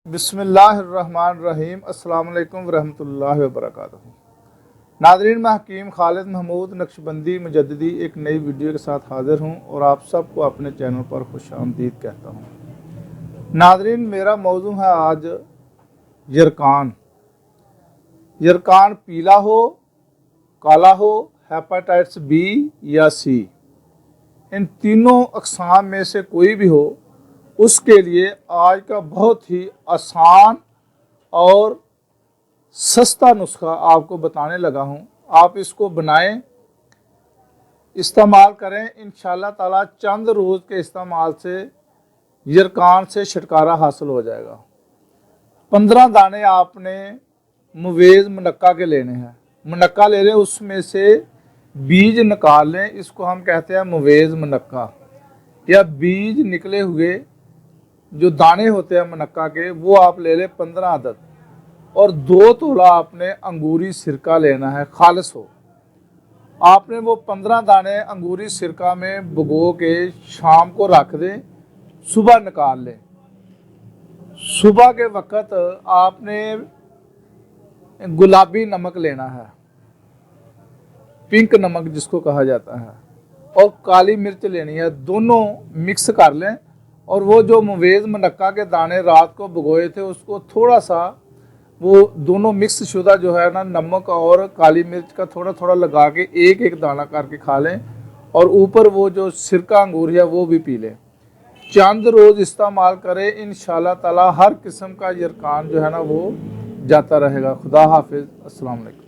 बिस्मिल्लाहिर्रहमानिर्रहीम। अस्सलाम वालेकुम वरहमतुल्लाहि वबरकातुहू। नाज़रीन, मैं हकीम खालिद महमूद नक्शबंदी मुजद्दिदी एक नई वीडियो के साथ हाज़िर हूँ और आप सबको अपने चैनल पर खुश आमदीद कहता हूँ। नाज़रीन, मेरा मौजू है आज यरकान। यरकान पीला हो, काला हो, हेपेटाइटिस बी या सी, इन तीनों अक़साम में से कोई भी हो, उसके लिए आज का बहुत ही आसान और सस्ता नुस्खा आपको बताने लगा हूं। आप इसको बनाएं, इस्तेमाल करें। इंशाअल्लाह ताला चंद रोज़ के इस्तेमाल से यरकान से छुटकारा हासिल हो जाएगा। 15 दाने आपने मुवेज़ मुनक्का के लेने हैं। मुनक्का ले लें, उसमें से बीज निकाल लें। इसको हम कहते हैं मुवेज़ मुनक्का, या बीज निकले हुए जो दाने होते हैं मुनक्का के, वो आप ले लें 15 अदद। और 2 तोला आपने अंगूरी सिरका लेना है, खालिस हो। आपने वो 15 दाने अंगूरी सिरका में भिगो के शाम को रख दें, सुबह निकाल लें। सुबह के वक़्त आपने गुलाबी नमक लेना है, पिंक नमक जिसको कहा जाता है, और काली मिर्च लेनी है। दोनों मिक्स कर लें और वो जो मुवेज़ मुनक्का के दाने रात को भिगोए थे, उसको थोड़ा सा वो दोनों मिक्स शुदा जो है ना, नमक और काली मिर्च का थोड़ा थोड़ा लगा के एक एक दाना करके खा लें, और ऊपर वो जो सिरका अंगूर है वो भी पी लें। चंद रोज़ इस्तेमाल करें, इंशाअल्लाह ताला हर किस्म का यरकान जो है ना वो जाता रहेगा। खुदा हाफिज़। अस्सलाम वालेकुम।